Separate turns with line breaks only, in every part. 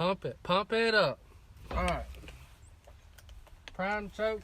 Pump it up. All right. Prime choke.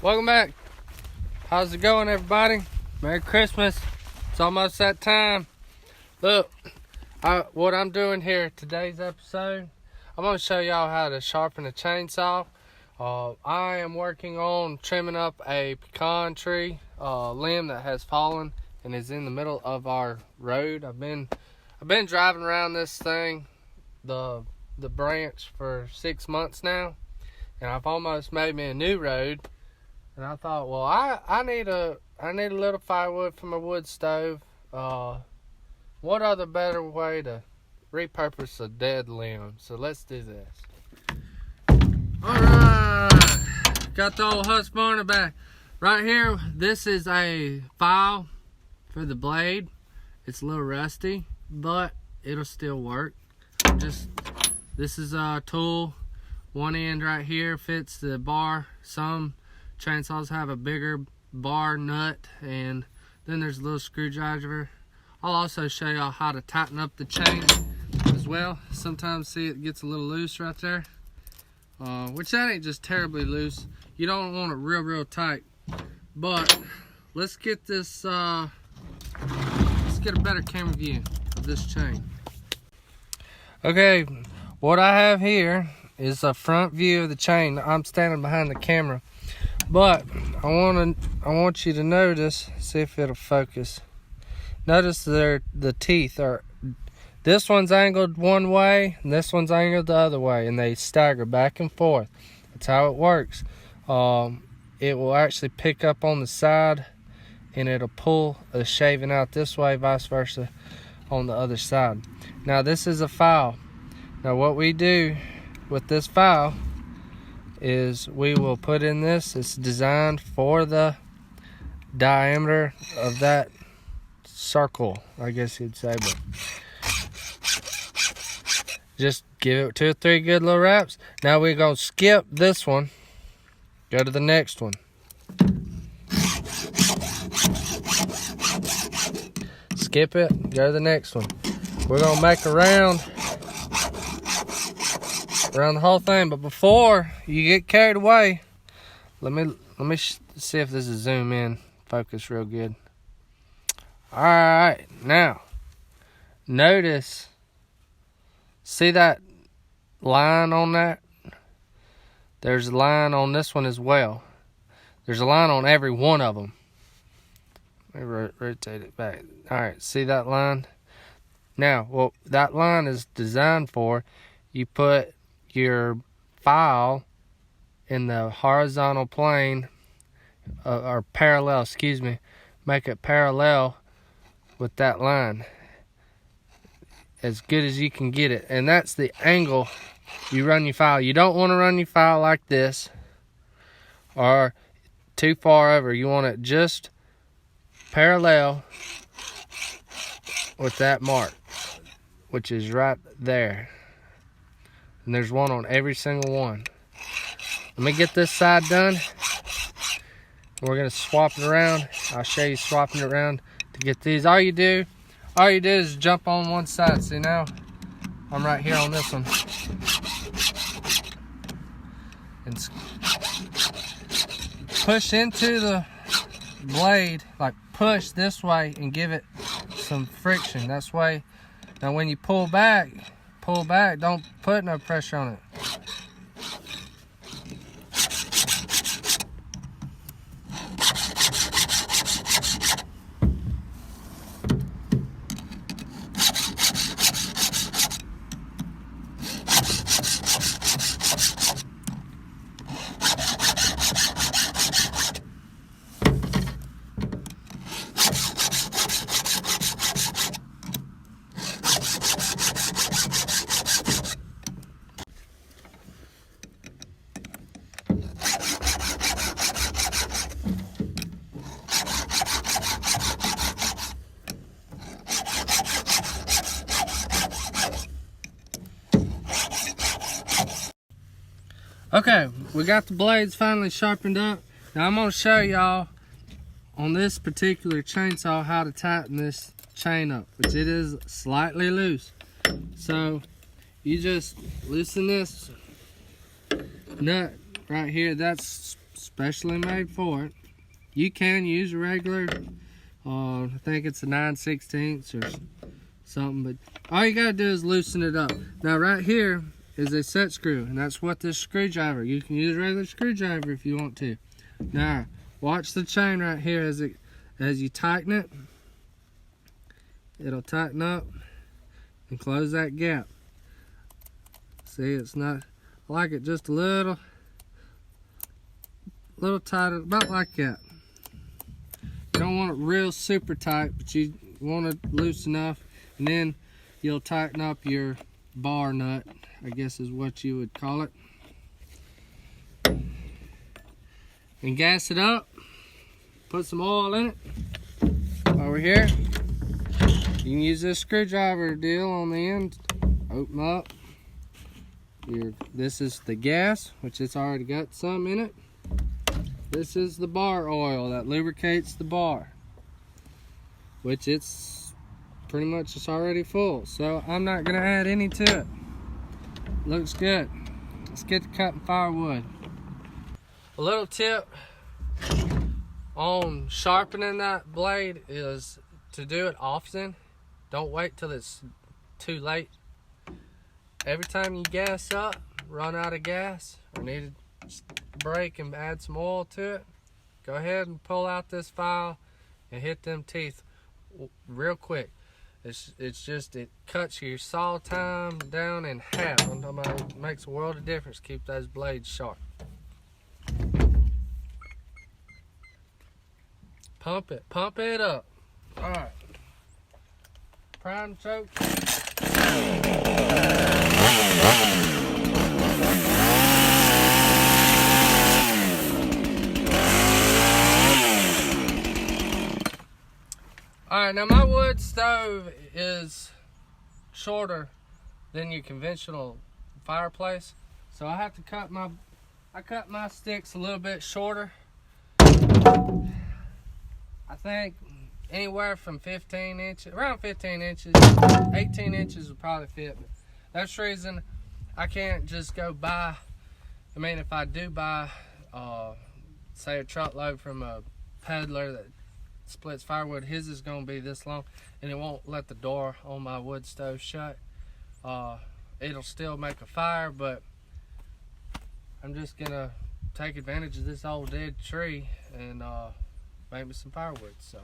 Welcome back. How's it going, everybody? Merry Christmas. It's almost that time. Look, what I'm doing here today's episode, I'm going to show y'all how to sharpen a chainsaw. I am working on trimming up a pecan tree limb that has fallen and is in the middle of our road. I've been driving around this thing, the branch, for 6 months now, and I've almost made me a new road. And I thought, well, I need a little firewood for my wood stove. What other better way to repurpose a dead limb? So let's do this. Alright, got the old Husqvarna back. Right here, this is a file for the blade. It's a little rusty, but it'll still work. This is a tool. One end right here fits the bar. Some chainsaws have a bigger bar nut, and then there's a little screwdriver. I'll also show y'all how to tighten up the chain as well. Sometimes, see, it gets a little loose right there, which that ain't just terribly loose. You don't want it real tight. But let's get this let's get a better camera view of this chain. Okay, what I have here is a front view of the chain. I'm standing behind the camera, but I want you to notice, see if it'll focus. Notice the teeth are, this one's angled one way and this one's angled the other way, and they stagger back and forth. That's how it works. It will actually pick up on the side and it'll pull the shaving out this way, vice versa on the other side. Now this is a file. Now what we do with this file is we will put in this. It's designed for the diameter of that circle, I guess you'd say, but just give it 2 or 3 good little wraps. Now we're gonna skip this one, go to the next one. Skip it, go to the next one. We're gonna make around the whole thing, but before you get carried away, let me see if this is zoom in, focus real good. All right, now notice, see that line on that? There's a line on this one as well. There's a line on every one of them. Let me rotate it back. All right, see that line? Now, what that line is designed for, you put your file in the horizontal plane, or parallel, excuse me, make it parallel with that line. as good as you can get it. And that's the angle you run your file. You don't want to run your file like this or too far over. You want it just parallel with that mark, which is right there. And there's one on every single one. Let me get this side done. We're gonna swap it around. I'll show you swapping it around to get these. All you do is jump on one side. See, now I'm right here on this one. And push into the blade, like push this way and give it some friction. That's way. Now when you pull back, don't put no pressure on it. Okay, we got the blades finally sharpened up. Now I'm going to show y'all on this particular chainsaw how to tighten this chain up, which it is slightly loose. So you just loosen this nut right here. That's specially made for it. You can use a regular, I think it's a 9/16 or something, but all you got to do is loosen it up. Now right here is a set screw, and that's what this screwdriver. You can use a regular screwdriver if you want to. Now, watch the chain right here as you tighten it. It'll tighten up and close that gap. See, it's not, I like it just a little tighter, about like that. You don't want it real super tight, but you want it loose enough, and then you'll tighten up your bar nut, I guess is what you would call it. And gas it up. Put some oil in it. Over here, you can use this screwdriver deal on the end. Open up. This is the gas, which it's already got some in it. This is the bar oil that lubricates the bar, which it's pretty much it's already full. So I'm not gonna add any to it. Looks good. Let's get to cutting firewood. A little tip on sharpening that blade is to do it often. Don't wait till it's too late. Every time you gas up, run out of gas, or need a break and add some oil to it, go ahead and pull out this file and hit them teeth real quick. It's just, it cuts your saw time down in half. I'm talking about, it makes a world of difference. Keep those blades sharp. Pump it up. All right. Prime choke. Alright, now my wood stove is shorter than your conventional fireplace, so I have to cut my sticks a little bit shorter. I think anywhere from 15 inches, around 15 inches, 18 inches would probably fit. But that's the reason I can't just go buy, I mean, if I do buy, say a truckload from a peddler that splits firewood, his is going to be this long, and it won't let the door on my wood stove shut. It'll still make a fire, but I'm just going to take advantage of this old dead tree and make me some firewood. So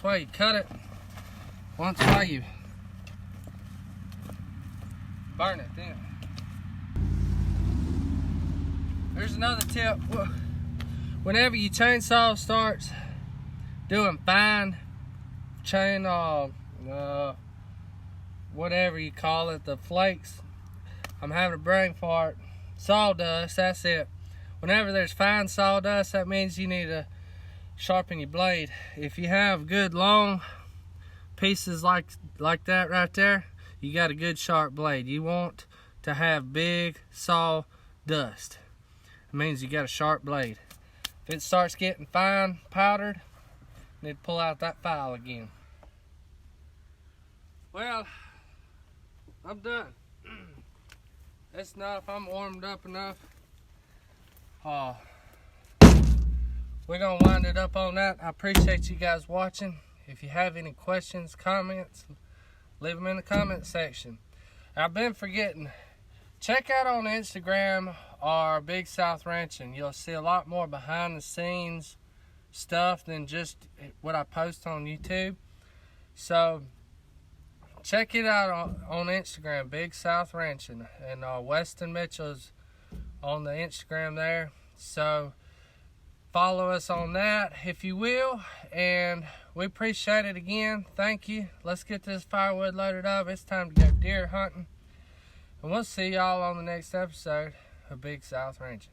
once while you cut it, once while you burn it then. There's another tip. Whenever your chainsaw starts doing fine chain, whatever you call it, the flakes, I'm having a brain fart, sawdust, that's it. Whenever there's fine sawdust, that means you need to sharpen your blade. If you have good long pieces like that right there, you got a good sharp blade. You want to have big sawdust. It means you got a sharp blade. If it starts getting fine powdered, you need to pull out that file again. Well, I'm done. That's enough. I'm warmed up enough. We're gonna wind it up on that. I appreciate you guys watching. If you have any questions, comments, leave them in the comment section. I've been forgetting. Check out on Instagram our Big South Ranching. You'll see a lot more behind the scenes stuff than just what I post on YouTube. So check it out on Instagram, Big South Ranching, and Weston Mitchell's on the Instagram there. So follow us on that if you will, and we appreciate it again. Thank you. Let's get this firewood loaded up. It's time to go deer hunting, and we'll see y'all on the next episode of Big South Ranching.